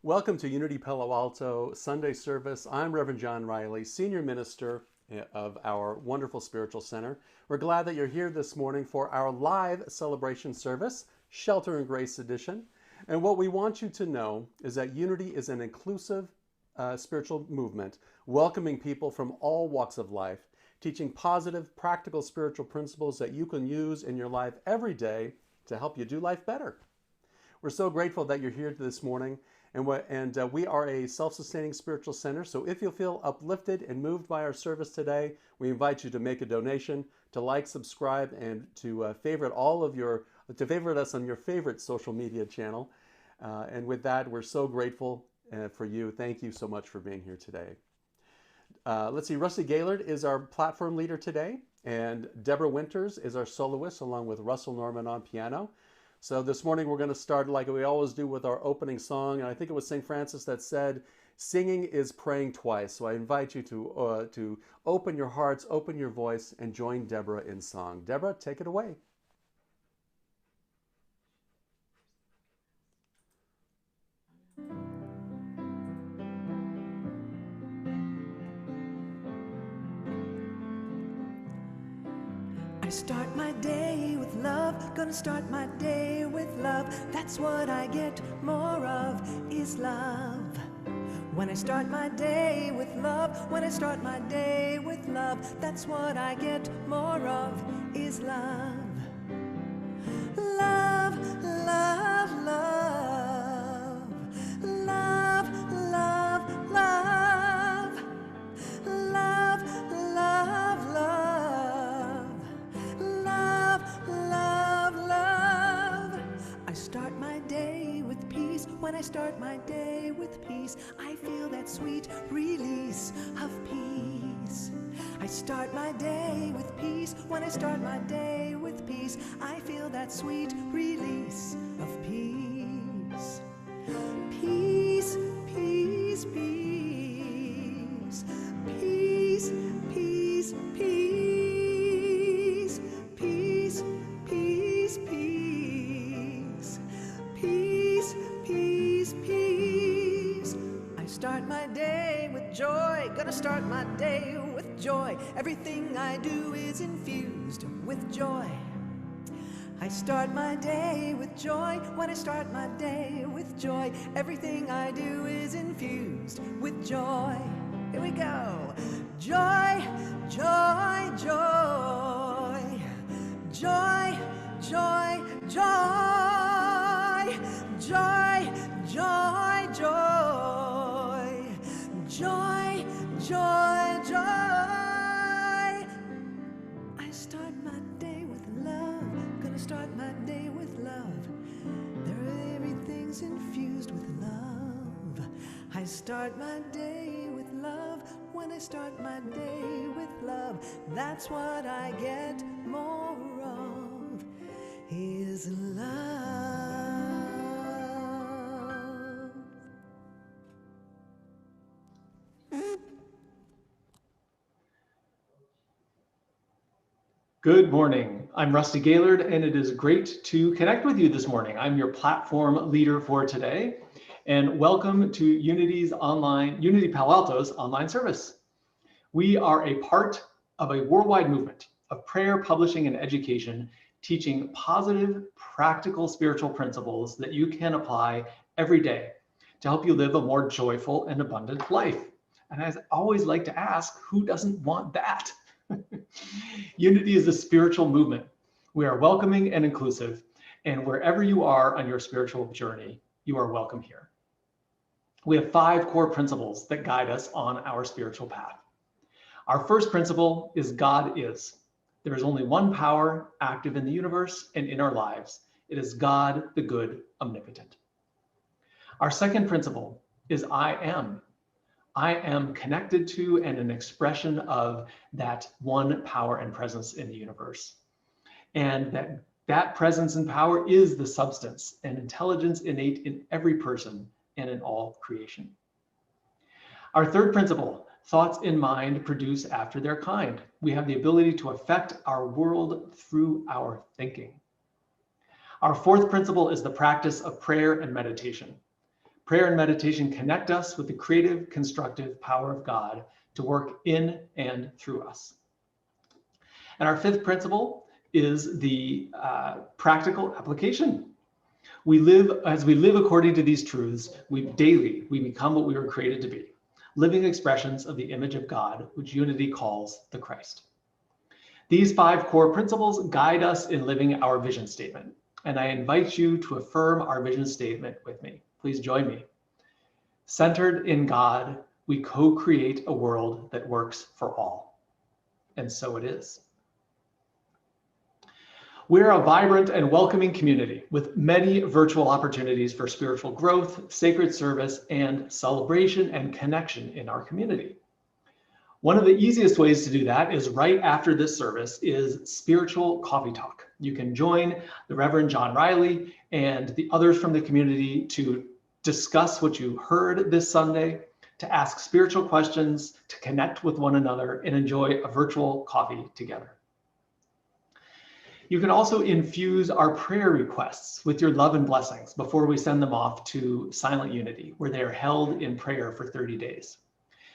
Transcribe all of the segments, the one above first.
Welcome to Unity Palo Alto Sunday service. I'm Reverend John Riley, Senior Minister of our wonderful spiritual center. We're glad that you're here this morning for our live celebration service, Shelter and Grace Edition. And what we want you to know is that Unity is an inclusive spiritual movement, welcoming people from all walks of life, teaching positive, practical spiritual principles that you can use in your life every day to help you do life better. We're so grateful that you're here this morning. And we are a self-sustaining spiritual center. So if you feel uplifted and moved by our service today, we invite you to make a donation, to like, subscribe, and to favorite us on your favorite social media channel. And with that, we're so grateful for you. Thank you so much for being here today. Let's see, Rusty Gaillard is our platform leader today, and Deborah Winters is our soloist, along with Russell Norman on piano. So this morning we're going to start like we always do with our opening song, and I think it was St. Francis that said, "Singing is praying twice." So I invite you to open your hearts, open your voice, and join Deborah in song. Deborah, take it away. I start my day with love, gonna start my day with love. That's what I get more of, is love. When I start my day with love, when I start my day with love, that's what I get more of, is love. Love, love, love. Love, love, love. Love, love, love. Love, love, love. I start my day with peace. When I start my day with peace, I feel that sweet release of peace. I start my day with peace. When I start my day with peace, I feel that sweet release of peace. Peace, peace, peace. Peace, peace, peace. Peace, peace, peace. Peace, peace, peace. I start my day with joy. Gonna start my day with joy. Everything I do is infused with joy. I start my day with joy. When I start my day with joy, everything I do is infused with joy. Here we go. Joy, joy, joy. Joy, joy, joy. Joy, joy, joy. Joy, joy, joy. I start my day with love. Gonna start my day with love. Everything's infused with love. I start my day with love. When I start my day with love, that's what I get more of, is love. Good morning. I'm Rusty Gaillard, and it is great to connect with you this morning. I'm your platform leader for today, and welcome to Unity Palo Alto's online service. We are a part of a worldwide movement of prayer, publishing, and education, teaching positive, practical spiritual principles that you can apply every day to help you live a more joyful and abundant life. And I always like to ask, who doesn't want that? Unity is a spiritual movement. We are welcoming and inclusive, and wherever you are on your spiritual journey, you are welcome here. We have 5 core principles that guide us on our spiritual path. Our first principle is God is. There is only one power active in the universe and in our lives. It is God, the good, omnipotent. Our second principle is I am. I am connected to and an expression of that one power and presence in the universe. And that presence and power is the substance and intelligence innate in every person and in all creation. Our third principle, thoughts in mind produce after their kind. We have the ability to affect our world through our thinking. Our fourth principle is the practice of prayer and meditation. Prayer and meditation connect us with the creative, constructive power of God to work in and through us. And our fifth principle is the practical application. As we live according to these truths, we become what we were created to be, living expressions of the image of God, which Unity calls the Christ. These 5 core principles guide us in living our vision statement, and I invite you to affirm our vision statement with me. Please join me. Centered in God, we co-create a world that works for all. And so it is. We're a vibrant and welcoming community with many virtual opportunities for spiritual growth, sacred service, and celebration and connection in our community. One of the easiest ways to do that is right after this service is spiritual coffee talk. You can join the Reverend John Riley and the others from the community to discuss what you heard this Sunday, to ask spiritual questions, to connect with one another, and enjoy a virtual coffee together. You can also infuse our prayer requests with your love and blessings before we send them off to Silent Unity, where they are held in prayer for 30 days.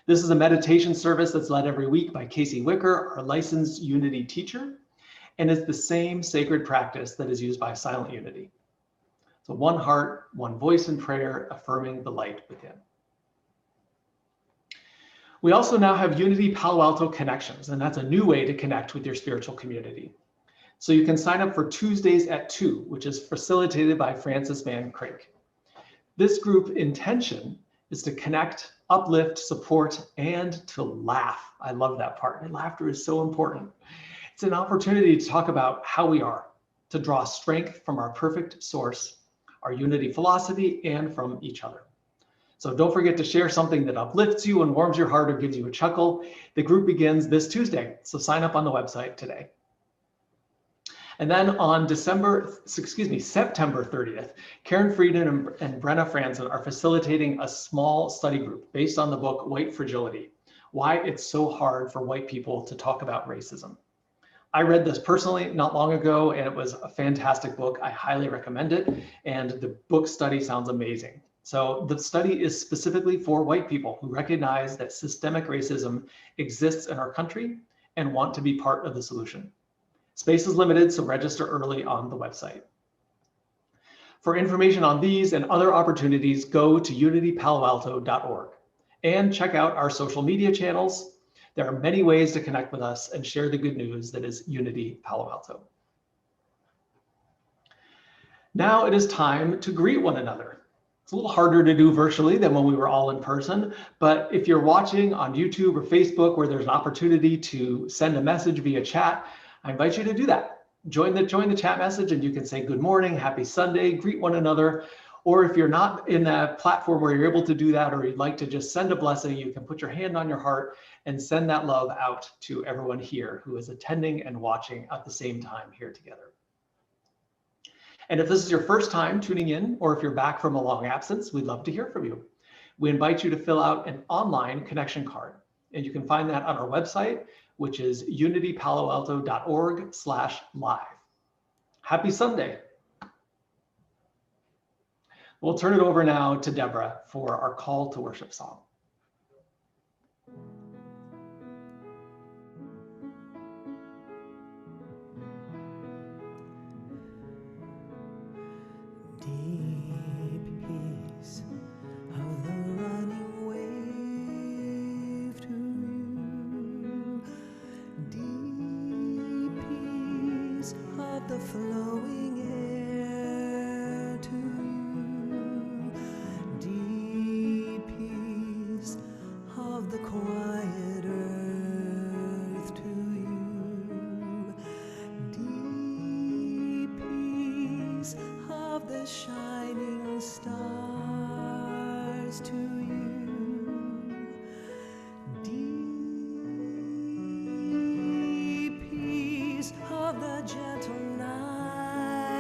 This is a meditation service that's led every week by Casey Wicker, our licensed Unity teacher, and it's the same sacred practice that is used by Silent Unity. So one heart, one voice in prayer, affirming the light within. We also now have Unity Palo Alto connections, and that's a new way to connect with your spiritual community. So you can sign up for Tuesdays at 2, which is facilitated by Francis Van Craik. This group intention is to connect, uplift, support, and to laugh. I love that part. And laughter is so important. It's an opportunity to talk about how we are, to draw strength from our perfect source, our Unity philosophy, and from each other. So don't forget to share something that uplifts you and warms your heart or gives you a chuckle. The group begins this Tuesday, so sign up on the website today. And then on September 30th, Karen Frieden and Brenna Franzen are facilitating a small study group based on the book White Fragility, Why It's So Hard for White People to Talk About Racism. I read this personally not long ago, and it was a fantastic book. I highly recommend it, and the book study sounds amazing. So the study is specifically for white people who recognize that systemic racism exists in our country and want to be part of the solution. Space is limited, so register early on the website. For information on these and other opportunities, go to unitypaloalto.org and check out our social media channels. There are many ways to connect with us and share the good news that is Unity Palo Alto. Now it is time to greet one another. It's a little harder to do virtually than when we were all in person, but if you're watching on YouTube or Facebook where there's an opportunity to send a message via chat, I invite you to do that. Join the chat message and you can say good morning, happy Sunday, greet one another. Or if you're not in a platform where you're able to do that, or you'd like to just send a blessing, you can put your hand on your heart and send that love out to everyone here who is attending and watching at the same time here together. And if this is your first time tuning in, or if you're back from a long absence, we'd love to hear from you. We invite you to fill out an online connection card, and you can find that on our website, which is unitypaloalto.org/live. Happy Sunday. We'll turn it over now to Deborah for our call to worship song. Deep peace of the running wave to you. Deep peace of the flowing air to you. Deep peace of the quiet earth to you. Deep peace of the shining stars to you. Deep peace of the gentle night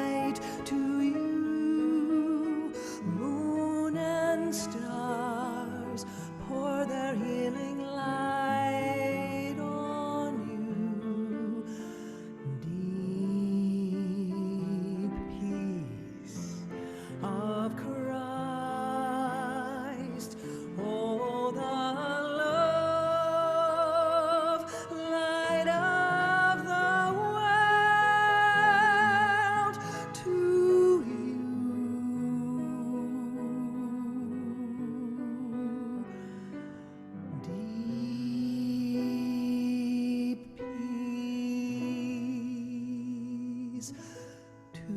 light of the world to you. Deep peace to you.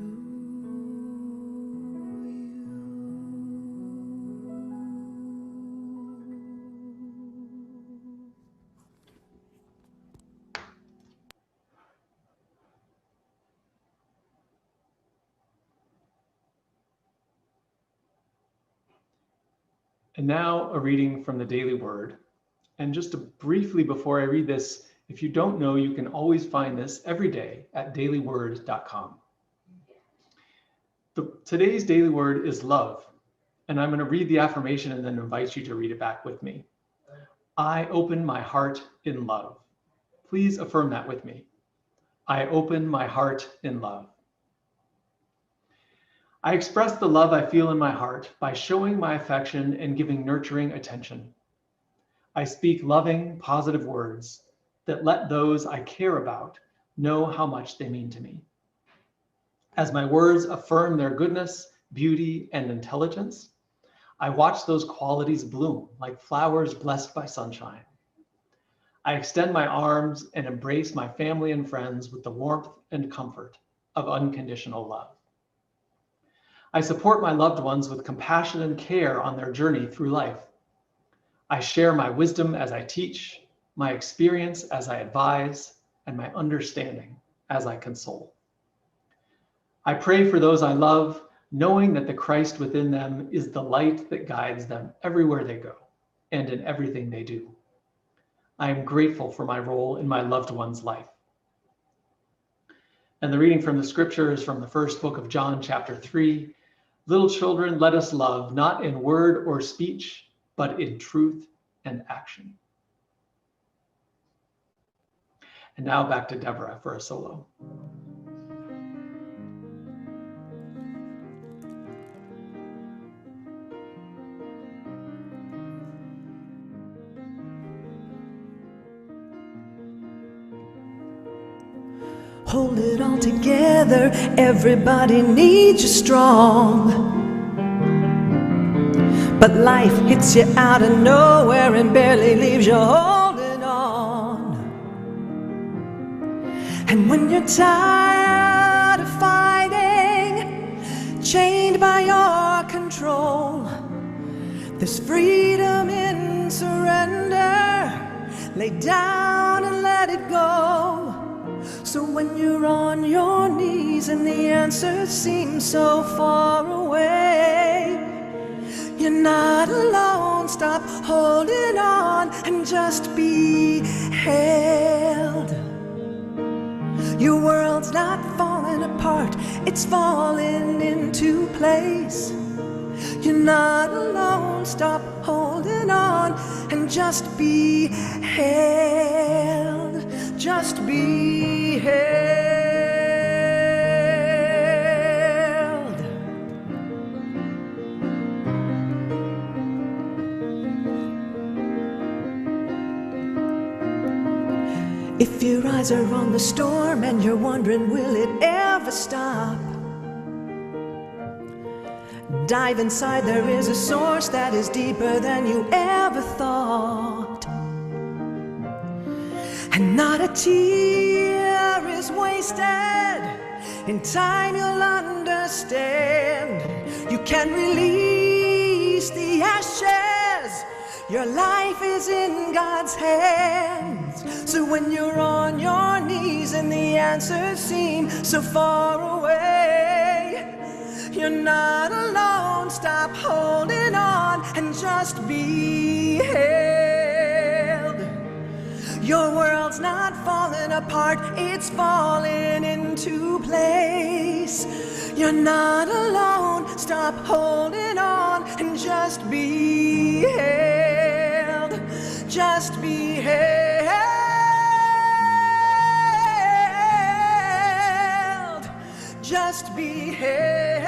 And now a reading from the Daily Word. And just briefly before I read this, if you don't know, you can always find this every day at dailyword.com. Today's Daily Word is love. And I'm going to read the affirmation and then invite you to read it back with me. I open my heart in love. Please affirm that with me. I open my heart in love. I express the love I feel in my heart by showing my affection and giving nurturing attention. I speak loving, positive words that let those I care about know how much they mean to me. As my words affirm their goodness, beauty, and intelligence, I watch those qualities bloom like flowers blessed by sunshine. I extend my arms and embrace my family and friends with the warmth and comfort of unconditional love. I support my loved ones with compassion and care on their journey through life. I share my wisdom as I teach, my experience as I advise, and my understanding as I console. I pray for those I love, knowing that the Christ within them is the light that guides them everywhere they go and in everything they do. I am grateful for my role in my loved one's life. And the reading from the scripture is from the first book of John, chapter 3. Little children, let us love, not in word or speech, but in truth and action. And now back to Deborah for a solo. Hold it all together, everybody needs you strong. But life hits you out of nowhere and barely leaves you holding on. And when you're tired of fighting, chained by your control, there's freedom in surrender. Lay down and let it go. So when you're on your knees and the answer seems so far away, you're not alone. Stop holding on and just be held. Your world's not falling apart, it's falling into place. You're not alone. Stop holding on and just be held. Just be held. If your eyes are on the storm and you're wondering, will it ever stop? Dive inside, there is a source that is deeper than you ever thought. And not a tear is wasted. In time you'll understand. You can release the ashes. Your life is in God's hands. So when you're on your knees and the answers seem so far away, you're not alone. Stop holding on and just be held. Your world's not falling apart, it's falling into place. You're not alone. Stop holding on and just be held. Just be held. Just be held.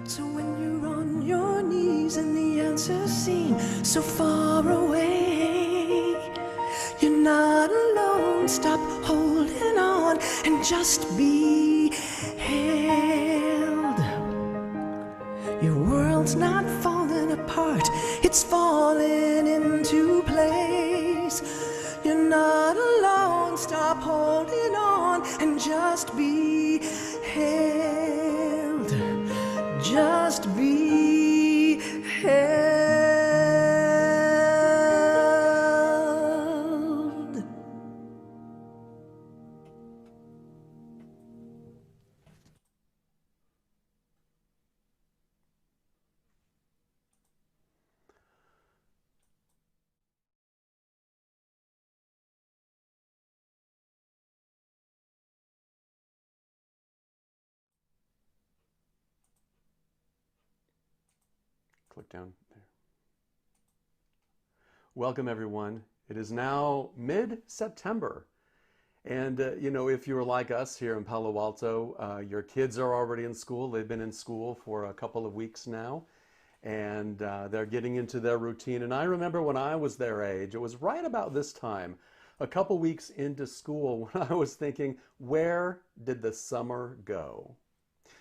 So when you're on your knees and the answers seem so far away. You're not alone, stop holding on and just be held. Your world's not falling apart, it's falling into place. You're not alone, stop holding on and just be held. Just be held. Click down there. Welcome, everyone. It is now mid-September. And, if you're like us here in Palo Alto, your kids are already in school. They've been in school for a couple of weeks now, and they're getting into their routine. And I remember when I was their age, it was right about this time, a couple weeks into school, when I was thinking, where did the summer go?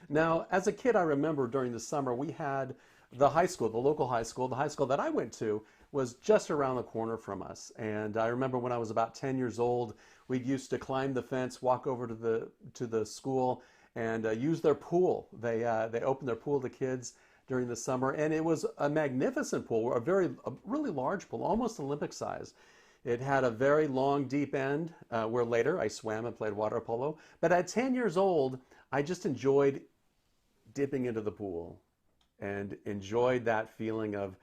Now, as a kid, I remember during the summer, we had the high school, the local high school, the high school that I went to was just around the corner from us. And I remember when I was about 10 years old, we used to climb the fence, walk over to the school, and use their pool. They opened their pool to kids during the summer, and it was a magnificent pool, a really large pool, almost Olympic size. It had a very long, deep end, where later I swam and played water polo. But at 10 years old, I just enjoyed dipping into the pool and enjoyed that feeling of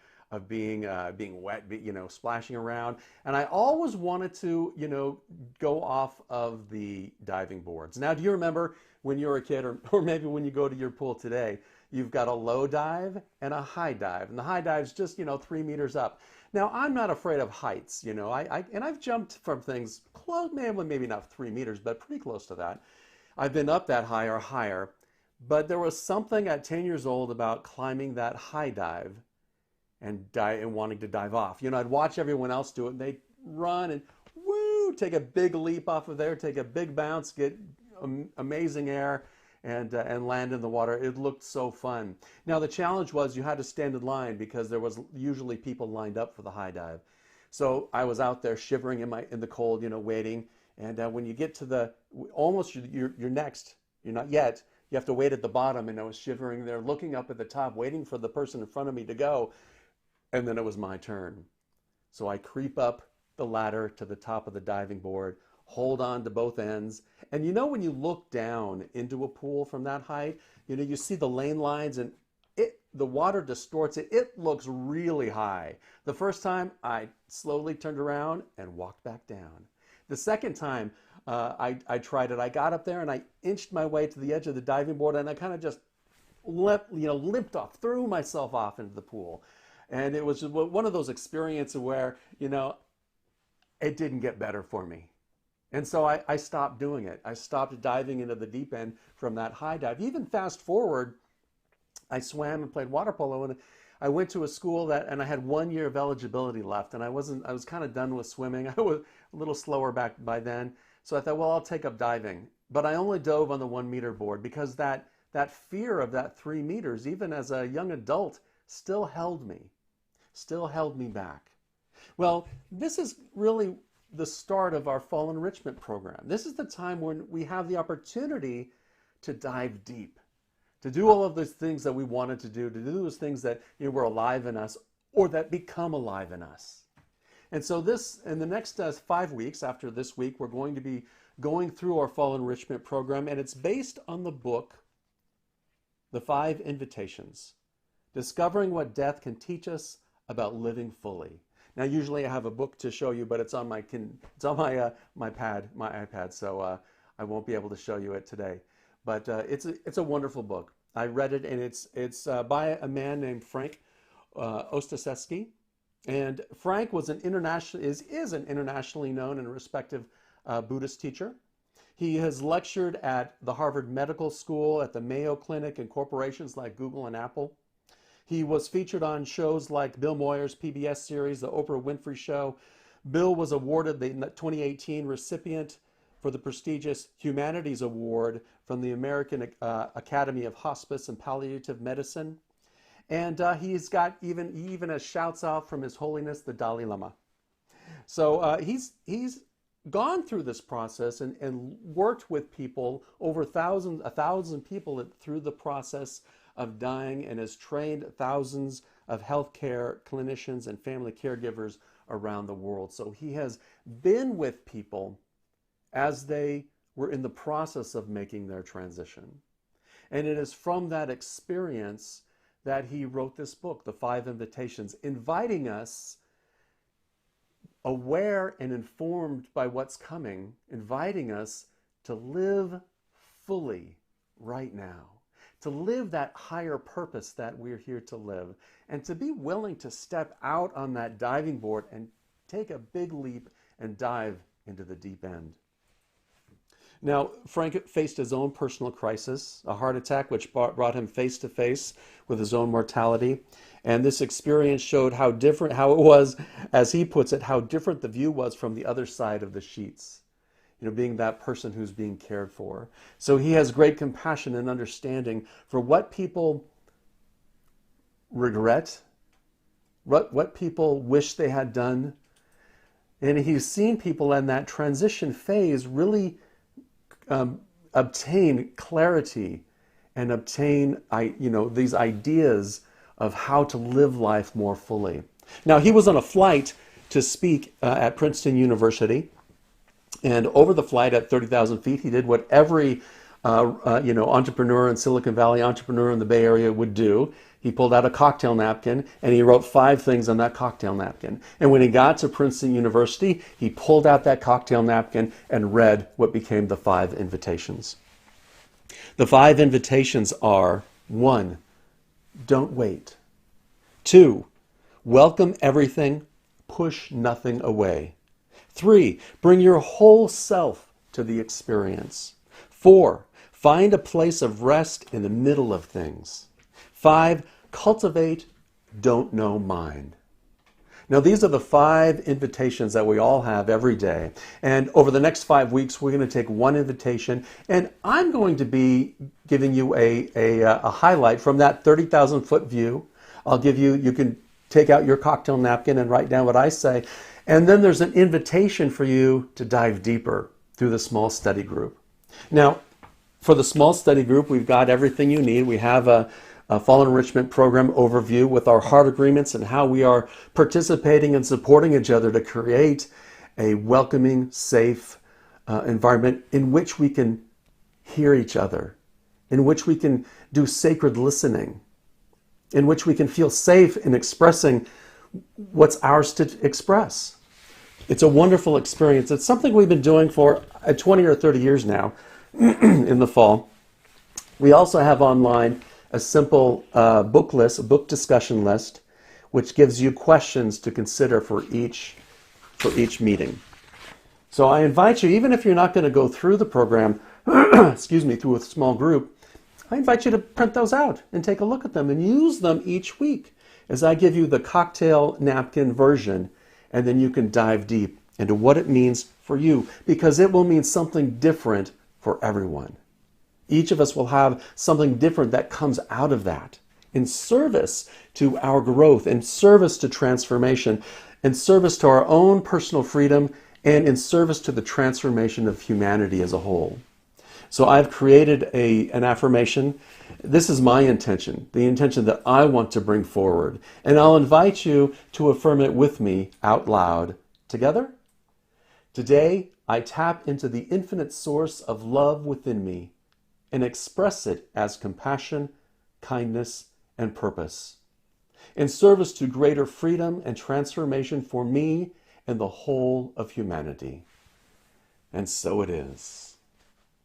being wet, splashing around. And I always wanted to, go off of the diving boards. Now, do you remember when you were a kid, or maybe when you go to your pool today, you've got a low dive and a high dive. And the high dive's just, 3 meters up. Now, I'm not afraid of heights, and I've jumped from things close, maybe not 3 meters, but pretty close to that. I've been up that high or higher. But there was something at 10 years old about climbing that high dive and wanting to dive off. I'd watch everyone else do it, and they'd run and woo, take a big leap off of there, take a big bounce, get amazing air, and land in the water. It looked so fun. Now, the challenge was you had to stand in line because there was usually people lined up for the high dive. So I was out there shivering in the cold, waiting. And when you get to almost you're next, you're not yet. You have to wait at the bottom, and I was shivering there, looking up at the top, waiting for the person in front of me to go, and then it was my turn. So I creep up the ladder to the top of the diving board, hold on to both ends, and when you look down into a pool from that height, you see the lane lines, and the water distorts it. It looks really high. The first time, I slowly turned around and walked back down. The second time, I tried it. I got up there and I inched my way to the edge of the diving board, and I kind of just limped off, threw myself off into the pool. And it was just one of those experiences where, it didn't get better for me. And so I stopped doing it. I stopped diving into the deep end from that high dive. Even fast forward, I swam and played water polo, and I went to a school and I had 1 year of eligibility left, and I was kind of done with swimming. I was a little slower back by then. So I thought, well, I'll take up diving. But I only dove on the 1 meter board because that fear of that 3 meters, even as a young adult, still held me back. Well, this is really the start of our fall enrichment program. This is the time when we have the opportunity to dive deep, to do all of those things that we wanted to do those things that were alive in us or that become alive in us. And so in the next 5 weeks after this week, we're going to be going through our fall enrichment program, and it's based on the book, The 5 Invitations, Discovering What Death Can Teach Us About Living Fully. Now, usually I have a book to show you, but it's on my iPad, so I won't be able to show you it today. But it's a wonderful book. I read it, and it's by a man named Frank Ostaseski. And Frank is an internationally known and respected Buddhist teacher. He has lectured at the Harvard Medical School, at the Mayo Clinic, and corporations like Google and Apple. He was featured on shows like Bill Moyer's PBS series, The Oprah Winfrey Show. Bill was awarded the 2018 recipient for the prestigious Humanities Award from the American Academy of Hospice and Palliative Medicine. And he even has shouts out from His Holiness the Dalai Lama. So he's gone through this process and worked with people, over 1,000 people through the process of dying, and has trained thousands of healthcare clinicians and family caregivers around the world. So he has been with people as they were in the process of making their transition. And it is from that experience that he wrote this book, The 5 Invitations, inviting us, aware and informed by what's coming, inviting us to live fully right now, to live that higher purpose that we're here to live, and to be willing to step out on that diving board and take a big leap and dive into the deep end. Now, Frank faced his own personal crisis, a heart attack which brought him face to face with his own mortality. And this experience showed how it was, as he puts it, how different the view was from the other side of the sheets, being that person who's being cared for. So he has great compassion and understanding for what people regret, what people wish they had done. And he's seen people in that transition phase really obtain clarity and obtain these ideas of how to live life more fully. Now, he was on a flight to speak at Princeton University, and over the flight at 30,000 feet, he did what every entrepreneur in Silicon Valley, entrepreneur in the Bay Area would do. He pulled out a cocktail napkin and he wrote 5 things on that cocktail napkin. And when he got to Princeton University, he pulled out that cocktail napkin and read what became the 5 invitations. The 5 invitations are: 1, don't wait. 2, welcome everything, push nothing away. 3, bring your whole self to the experience. 4, find a place of rest in the middle of things. 5, cultivate don't know mind. Now, these are the 5 invitations that we all have every day. And over the next 5 weeks, we're going to take one invitation, and I'm going to be giving you a highlight from that 30,000-foot view. You can take out your cocktail napkin and write down what I say. And then there's an invitation for you to dive deeper through the small study group. Now, for the small study group, we've got everything you need. We have a fall enrichment program overview with our heart agreements and how we are participating and supporting each other to create a welcoming, safe environment in which we can hear each other, in which we can do sacred listening, in which we can feel safe in expressing what's ours to express. It's a wonderful experience. It's something we've been doing for 20 or 30 years now in the fall. We also have online a simple book discussion list, which gives you questions to consider for each meeting. So I invite you, even if you're not going to go through the program, through a small group, I invite you to print those out and take a look at them and use them each week as I give you the cocktail napkin version, and then you can dive deep into what it means for you, because it will mean something different for everyone. Each of us will have something different that comes out of that in service to our growth, in service to transformation, in service to our own personal freedom, and in service to the transformation of humanity as a whole. So I've created an affirmation. This is my intention, the intention that I want to bring forward. And I'll invite you to affirm it with me out loud. Together? Today, I tap into the infinite source of love within me and express it as compassion, kindness, and purpose, in service to greater freedom and transformation for me and the whole of humanity. And so it is.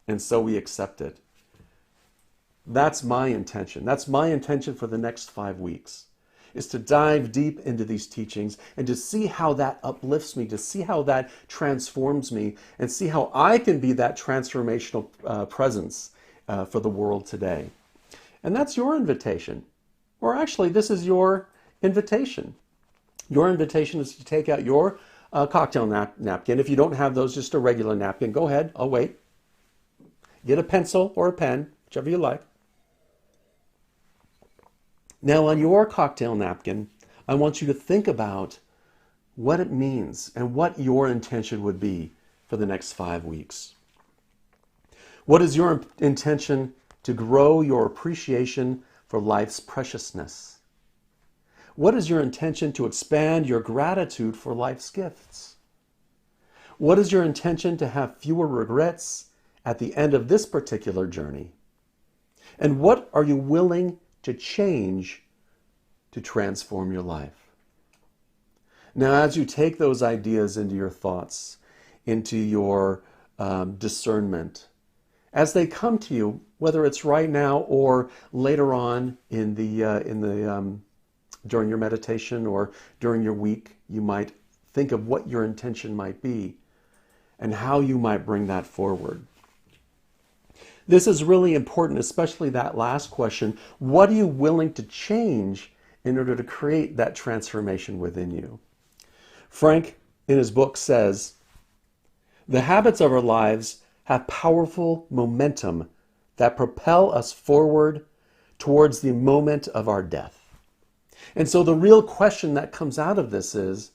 And so we accept it. That's my intention. That's my intention for the next 5 weeks, is to dive deep into these teachings and to see how that uplifts me, to see how that transforms me, and see how I can be that transformational presence for the world today. And that's your invitation. Or actually, this is your invitation. Your invitation is to take out your cocktail napkin. If you don't have those, just a regular napkin, go ahead, I'll wait. Get a pencil or a pen, whichever you like. Now on your cocktail napkin, I want you to think about what it means and what your intention would be for the next 5 weeks. What is your intention to grow your appreciation for life's preciousness? What is your intention to expand your gratitude for life's gifts? What is your intention to have fewer regrets at the end of this particular journey? And what are you willing to change to transform your life? Now, as you take those ideas into your thoughts, into your discernment, as they come to you, whether it's right now or later on during your meditation or during your week, you might think of what your intention might be and how you might bring that forward. This is really important, especially that last question. What are you willing to change in order to create that transformation within you? Frank, in his book, says, "The habits of our lives have powerful momentum that propel us forward towards the moment of our death." And so the real question that comes out of this is,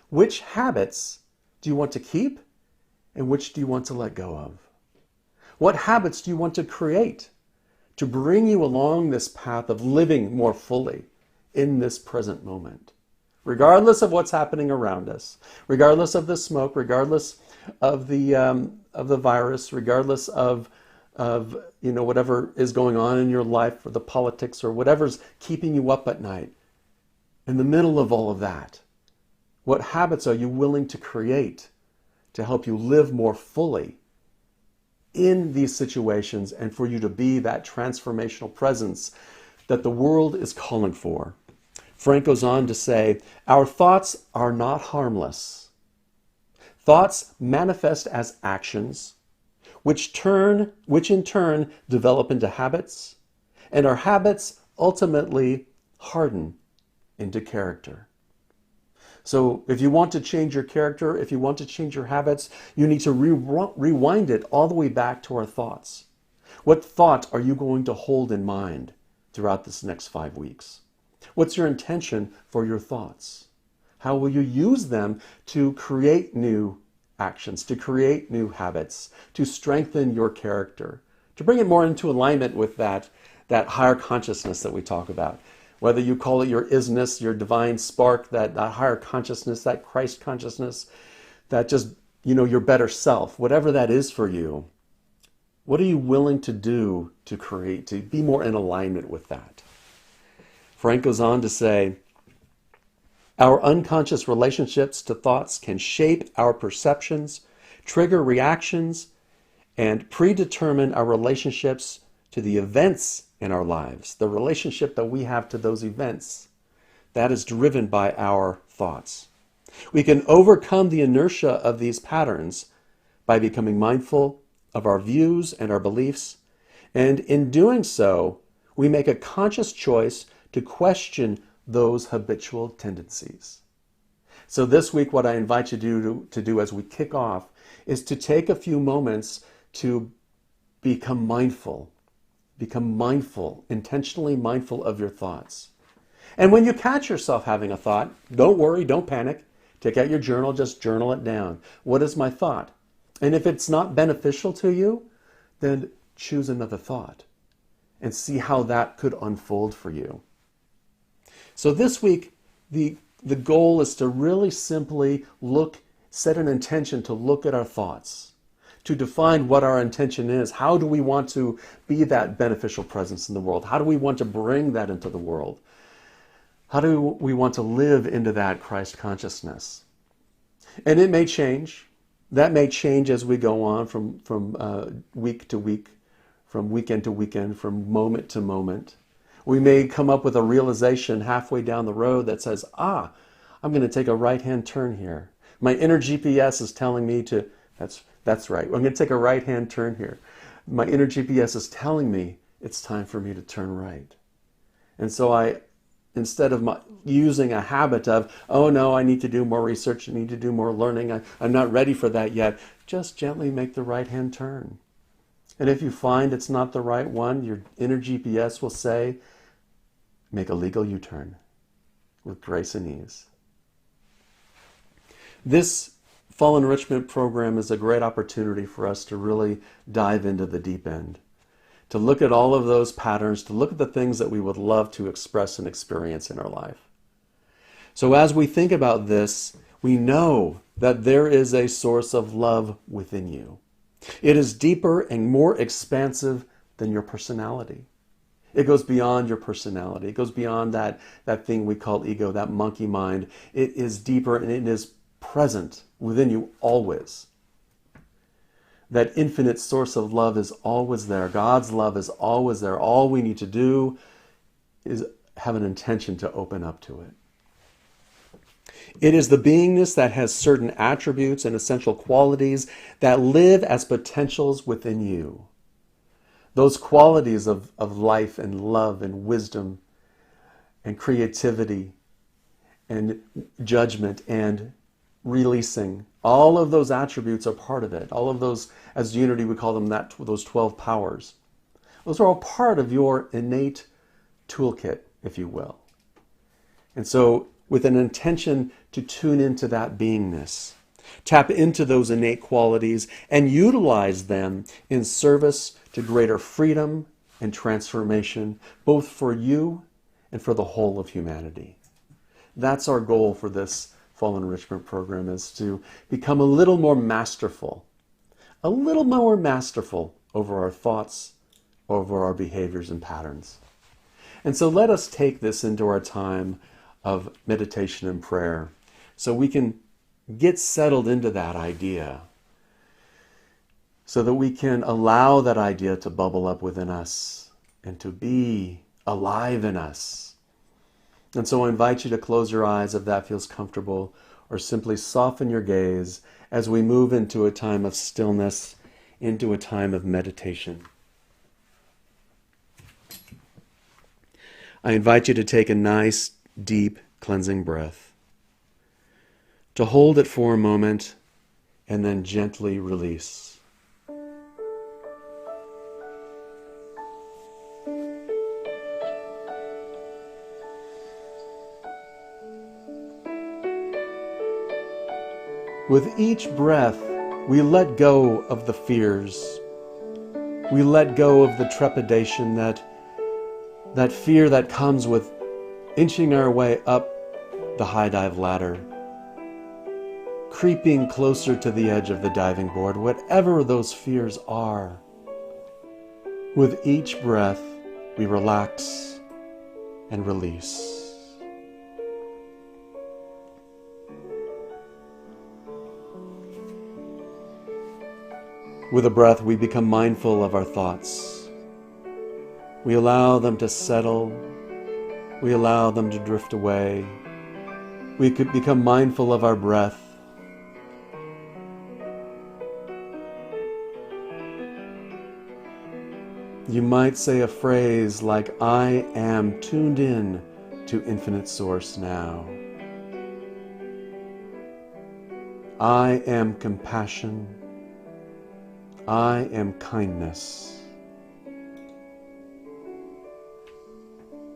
which habits do you want to keep and which do you want to let go of? What habits do you want to create to bring you along this path of living more fully in this present moment? Regardless of what's happening around us, regardless of the smoke, regardless of the virus, regardless of whatever is going on in your life or the politics or whatever's keeping you up at night. In the middle of all of that, what habits are you willing to create to help you live more fully in these situations and for you to be that transformational presence that the world is calling for? Frank goes on to say, our thoughts are not harmless. Thoughts manifest as actions, which in turn develop into habits, and our habits ultimately harden into character. So if you want to change your character, if you want to change your habits, you need to rewind it all the way back to our thoughts. What thought are you going to hold in mind throughout this next 5 weeks? What's your intention for your thoughts? How will you use them to create new actions, to create new habits, to strengthen your character, to bring it more into alignment with that higher consciousness that we talk about? Whether you call it your isness, your divine spark, that higher consciousness, that Christ consciousness, that just, your better self, whatever that is for you, what are you willing to do to create, to be more in alignment with that? Frank goes on to say, our unconscious relationships to thoughts can shape our perceptions, trigger reactions, and predetermine our relationships to the events in our lives. The relationship that we have to those events, that is driven by our thoughts. We can overcome the inertia of these patterns by becoming mindful of our views and our beliefs, and in doing so, we make a conscious choice to question those habitual tendencies. So this week, what I invite you to do as we kick off is to take a few moments to become mindful, intentionally mindful of your thoughts. And when you catch yourself having a thought, don't worry, don't panic. Take out your journal, just journal it down. What is my thought? And if it's not beneficial to you, then choose another thought and see how that could unfold for you. So this week, the goal is to really simply set an intention to look at our thoughts, to define what our intention is. How do we want to be that beneficial presence in the world? How do we want to bring that into the world? How do we want to live into that Christ consciousness? And it may change. That may change as we go on from week to week, from weekend to weekend, from moment to moment. We may come up with a realization halfway down the road that says, I'm going to take a right-hand turn here. My inner GPS is telling me to, that's right, I'm going to take a right-hand turn here. My inner GPS is telling me it's time for me to turn right. And so I instead of using a habit of, oh no, I need to do more research, I need to do more learning, I'm not ready for that yet, just gently make the right-hand turn. And if you find it's not the right one, your inner GPS will say, make a legal U-turn with grace and ease. This Fall Enrichment Program is a great opportunity for us to really dive into the deep end, to look at all of those patterns, to look at the things that we would love to express and experience in our life. So as we think about this, we know that there is a source of love within you. It is deeper and more expansive than your personality. It goes beyond your personality. It goes beyond that thing we call ego, that monkey mind. It is deeper and it is present within you always. That infinite source of love is always there. God's love is always there. All we need to do is have an intention to open up to it. It is the beingness that has certain attributes and essential qualities that live as potentials within you. Those qualities of life and love and wisdom and creativity and judgment and releasing, all of those attributes are part of it. All of those, as Unity we call them, those 12 powers. Those are all part of your innate toolkit, if you will. And so with an intention to tune into that beingness, tap into those innate qualities and utilize them in service to greater freedom and transformation, both for you and for the whole of humanity. That's our goal for this Fall Enrichment Program, is to become a little more masterful over our thoughts, over our behaviors and patterns. And so let us take this into our time of meditation and prayer so we can get settled into that idea, so that we can allow that idea to bubble up within us and to be alive in us. And so I invite you to close your eyes if that feels comfortable, or simply soften your gaze as we move into a time of stillness, into a time of meditation. I invite you to take a nice, deep, cleansing breath, to hold it for a moment, and then gently release. With each breath, we let go of the fears. We let go of the trepidation, that fear that comes with inching our way up the high dive ladder, creeping closer to the edge of the diving board, whatever those fears are. With each breath, we relax and release. With a breath, we become mindful of our thoughts. We allow them to settle. We allow them to drift away. We could become mindful of our breath. You might say a phrase like, I am tuned in to Infinite Source now. I am compassion. I am kindness.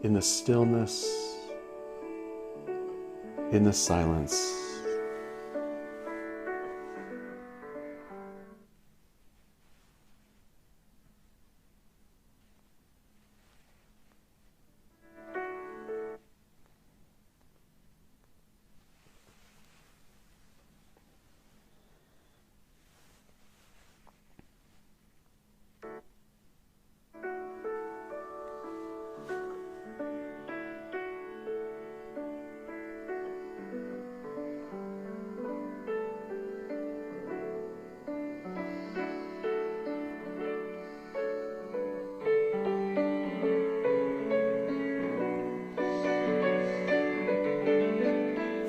In the stillness, in the silence.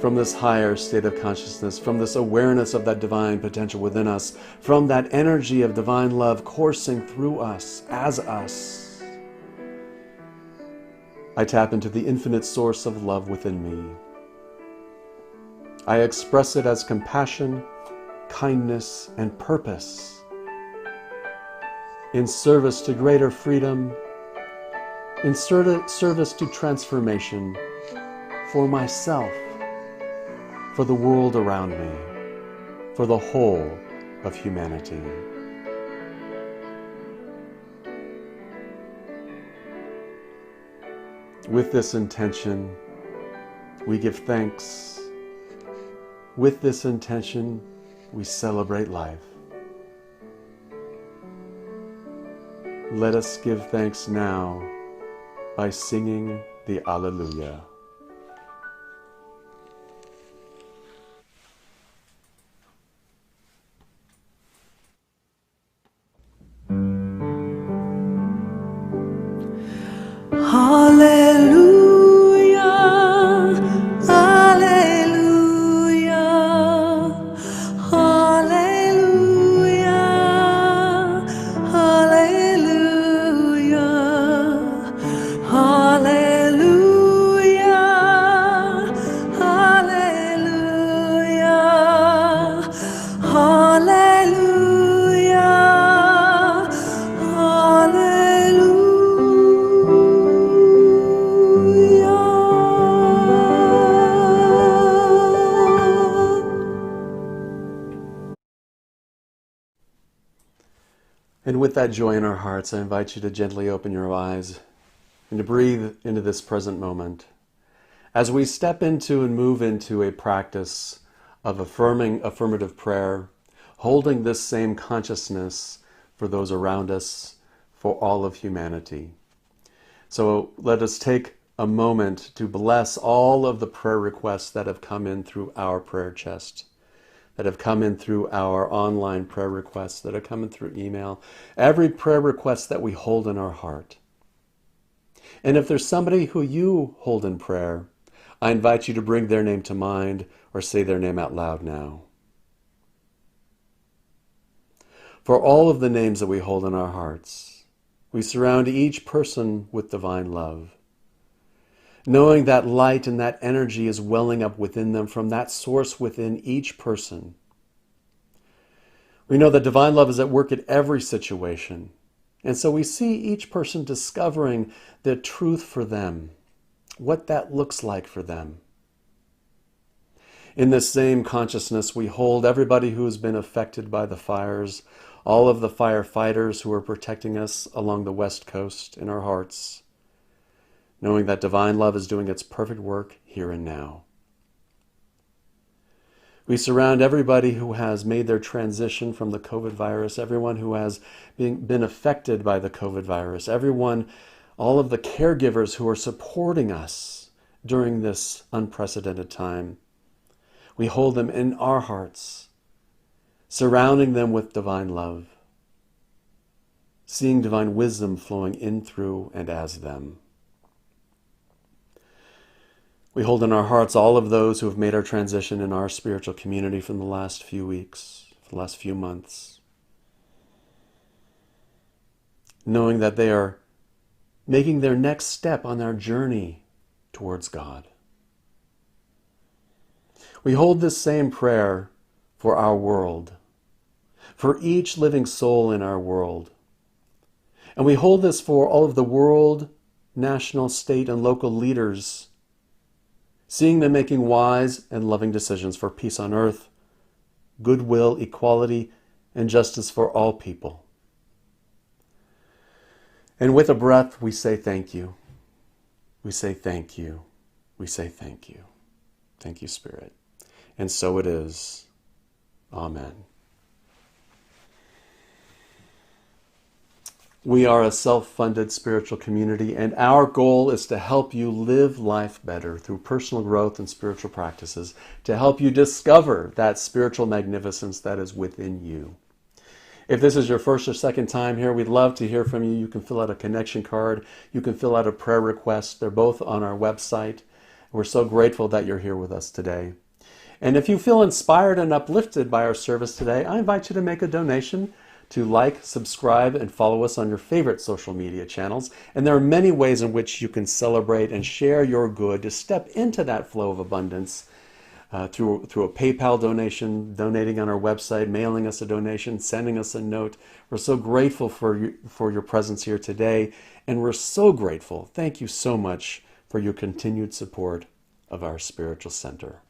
From this higher state of consciousness, from this awareness of that divine potential within us, from that energy of divine love coursing through us, as us, I tap into the infinite source of love within me. I express it as compassion, kindness, and purpose, in service to greater freedom, in service to transformation, for myself, for the world around me, for the whole of humanity. With this intention, we give thanks. With this intention, we celebrate life. Let us give thanks now by singing the Alleluia. Hallelujah, hallelujah, hallelujah, hallelujah, hallelujah, hallelujah, And with that joy in our hearts, I invite you to gently open your eyes and to breathe into this present moment as we step into and move into a practice of affirming affirmative prayer, holding this same consciousness for those around us, for all of humanity. So let us take a moment to bless all of the prayer requests that have come in through our prayer chest, that have come in through our online prayer requests, that have come in through email, every prayer request that we hold in our heart. And if there's somebody who you hold in prayer, I invite you to bring their name to mind or say their name out loud now. For all of the names that we hold in our hearts, we surround each person with divine love, knowing that light and that energy is welling up within them from that source within each person. We know that divine love is at work at every situation, and so we see each person discovering the truth for them, what that looks like for them. In this same consciousness, we hold everybody who has been affected by the fires, all of the firefighters who are protecting us along the West Coast in our hearts, knowing that divine love is doing its perfect work here and now. We surround everybody who has made their transition from the COVID virus, everyone who has been affected by the COVID virus, everyone, all of the caregivers who are supporting us during this unprecedented time. We hold them in our hearts, surrounding them with divine love, seeing divine wisdom flowing in, through, and as them. We hold in our hearts all of those who have made our transition in our spiritual community from the last few weeks, the last few months, knowing that they are making their next step on their journey towards God. We hold this same prayer for our world, for each living soul in our world. And we hold this for all of the world, national, state, and local leaders, seeing them making wise and loving decisions for peace on earth, goodwill, equality, and justice for all people. And with a breath, we say thank you. We say thank you. We say thank you. Thank you, Spirit. And so it is. Amen. We are a self-funded spiritual community, and our goal is to help you live life better through personal growth and spiritual practices, to help you discover that spiritual magnificence that is within you. If this is your first or second time here, we'd love to hear from you. You can fill out a connection card. You can fill out a prayer request. They're both on our website. We're so grateful that you're here with us today. And if you feel inspired and uplifted by our service today, I invite you to make a donation to like, subscribe, and follow us on your favorite social media channels. And there are many ways in which you can celebrate and share your good to step into that flow of abundance through a PayPal donation, donating on our website, mailing us a donation, sending us a note. We're so grateful for your presence here today, and we're so grateful. Thank you so much for your continued support of our spiritual center.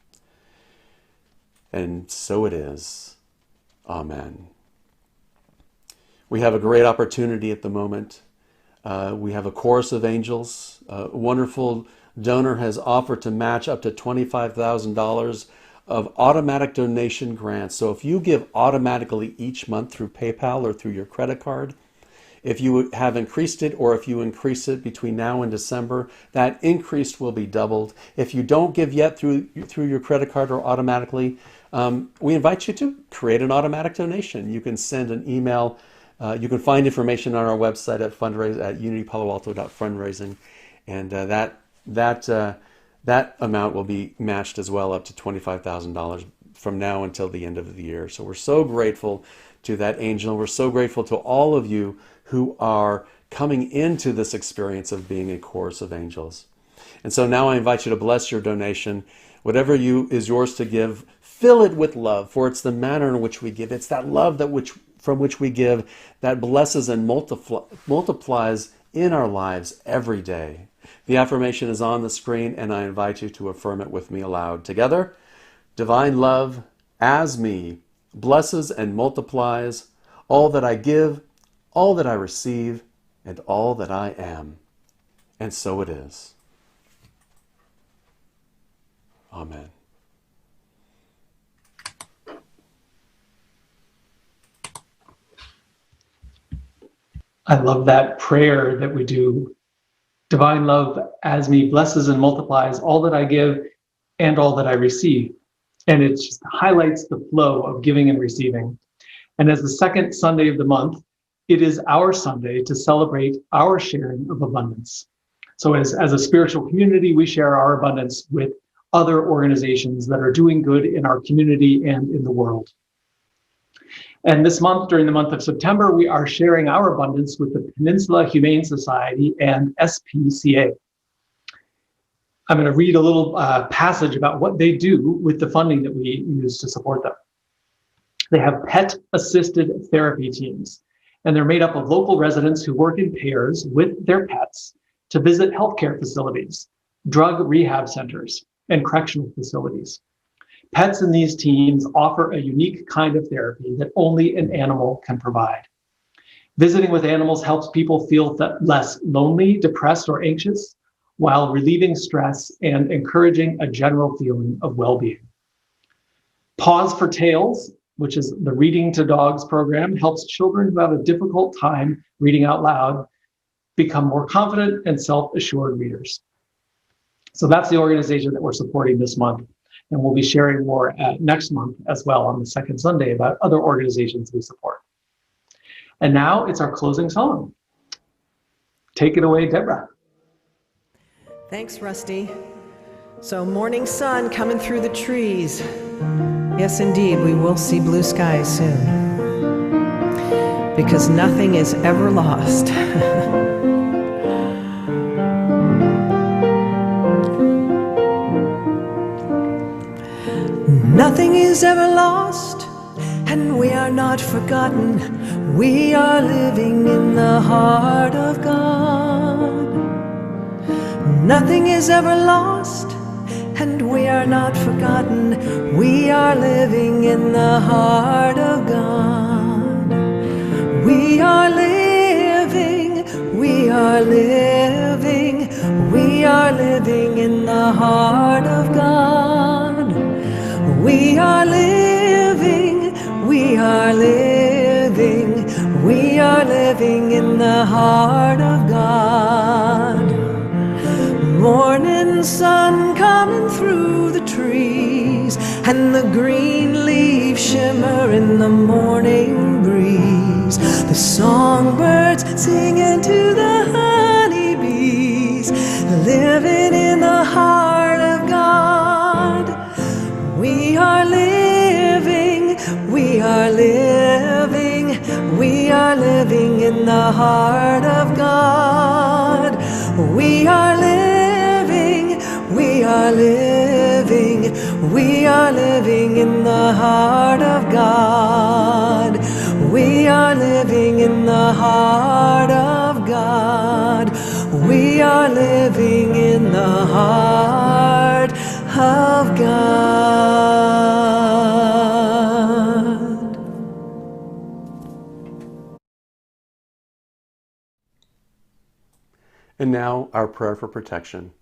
And so it is. Amen. We have a great opportunity at the moment. We have a chorus of angels. A wonderful donor has offered to match up to $25,000 of automatic donation grants. So if you give automatically each month through PayPal or through your credit card, if you have increased it or if you increase it between now and December, that increase will be doubled. If you don't give yet through your credit card or automatically, we invite you to create an automatic donation. You can send an email. You can find information on our website at unitypaloalto.fundraising, and that amount will be matched as well, up to $25,000 from now until the end of the year. So we're so grateful to that angel. We're so grateful to all of you who are coming into this experience of being a chorus of angels. And so now I invite you to bless your donation. Whatever is yours to give, fill it with love, for it's the manner in which we give. It's that love from which we give that blesses and multiplies in our lives every day. The affirmation is on the screen, and I invite you to affirm it with me aloud. Together, divine love as me blesses and multiplies all that I give, all that I receive, and all that I am. And so it is. Amen. I love that prayer that we do. Divine love as me blesses and multiplies all that I give and all that I receive. And it just highlights the flow of giving and receiving. And as the second Sunday of the month, it is our Sunday to celebrate our sharing of abundance. So as a spiritual community, we share our abundance with other organizations that are doing good in our community and in the world. And this month, during the month of September, we are sharing our abundance with the Peninsula Humane Society and SPCA. I'm going to read a little passage about what they do with the funding that we use to support them. They have pet-assisted therapy teams, and they're made up of local residents who work in pairs with their pets to visit healthcare facilities, drug rehab centers, and correctional facilities. Pets in these teams offer a unique kind of therapy that only an animal can provide. Visiting with animals helps people feel less lonely, depressed, or anxious, while relieving stress and encouraging a general feeling of well-being. Pause for Tales, which is the Reading to Dogs program, helps children who have a difficult time reading out loud become more confident and self-assured readers. So that's the organization that we're supporting this month. And we'll be sharing more next month as well on the second Sunday about other organizations we support. And now it's our closing song. Take it away, Deborah. Thanks, Rusty. So morning sun coming through the trees. Yes, indeed, we will see blue skies soon. Because nothing is ever lost. Nothing is ever lost, and we are not forgotten. We are living in the heart of God. Nothing is ever lost, and we are not forgotten. We are living in the heart of God. We are living, we are living, we are living in the heart of God. We are living, we are living, we are living in the heart of God. Morning sun coming through the trees, and the green leaves shimmer in the morning breeze. The songbirds singing to the honeybees, living in the heart of God. We are living, we are living, we the heart of God. We are living, we are living, we are living in the heart of God. We are living in the heart of God. We are living in the heart of God. And now our prayer for protection.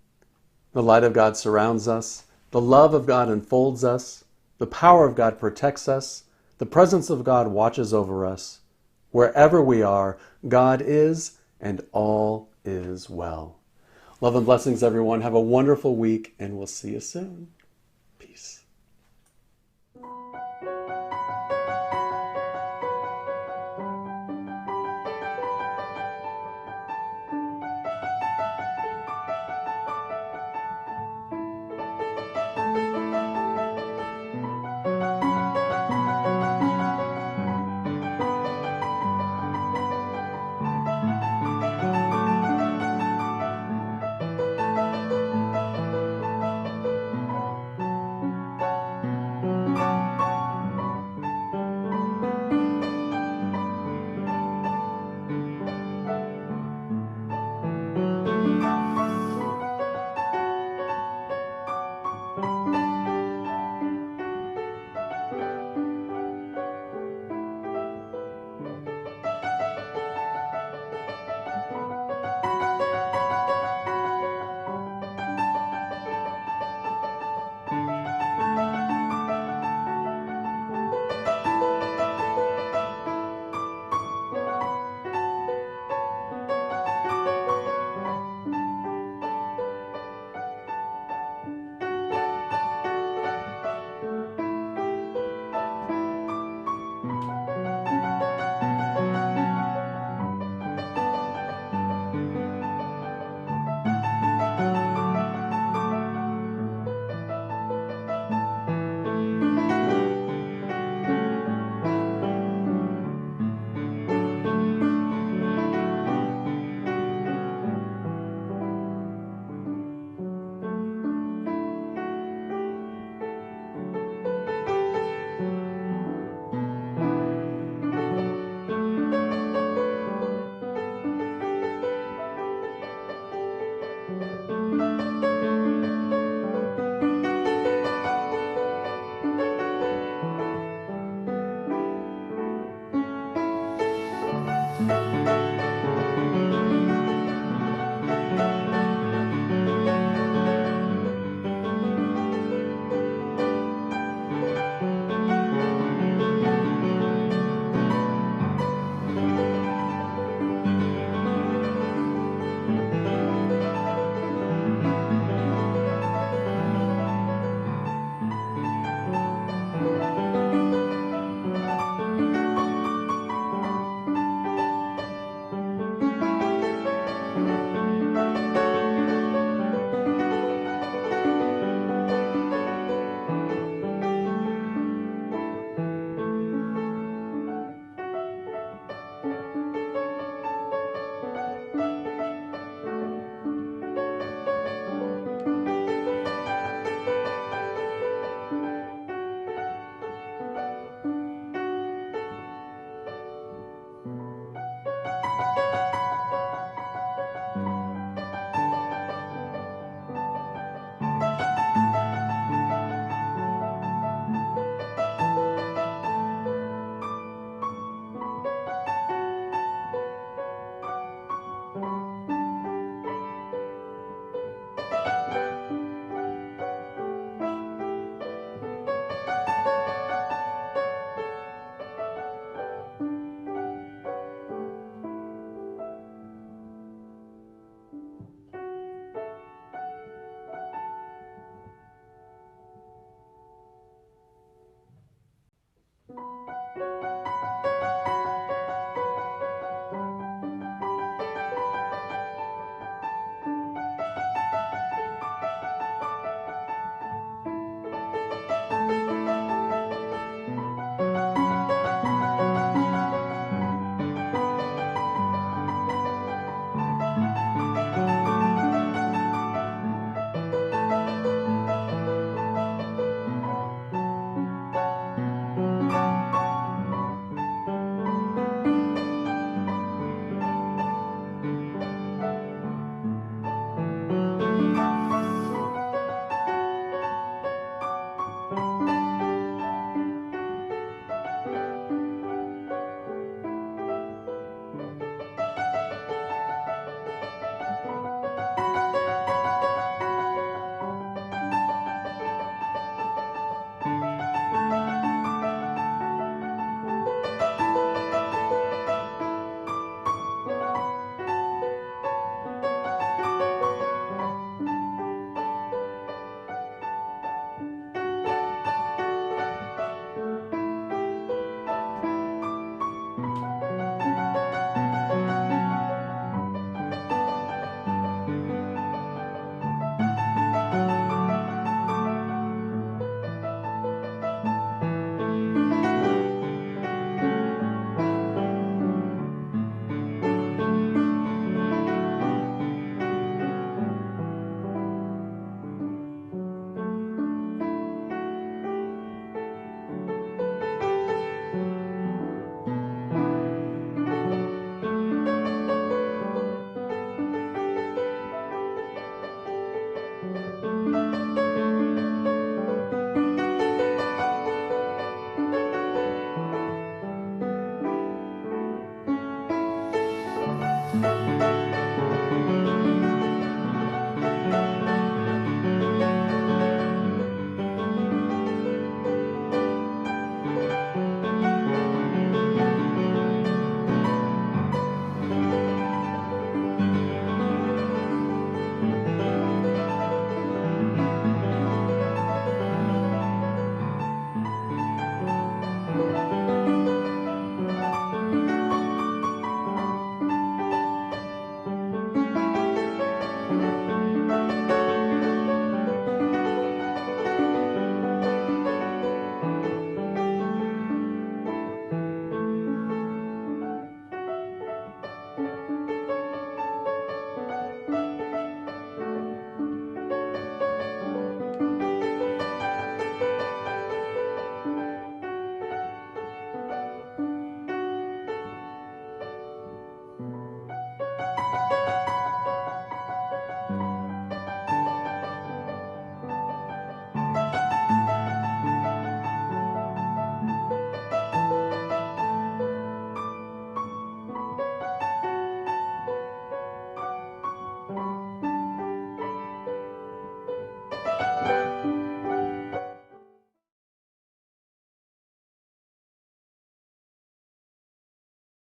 The light of God surrounds us. The love of God enfolds us. The power of God protects us. The presence of God watches over us. Wherever we are, God is, and all is well. Love and blessings, everyone. Have a wonderful week, and we'll see you soon. Peace.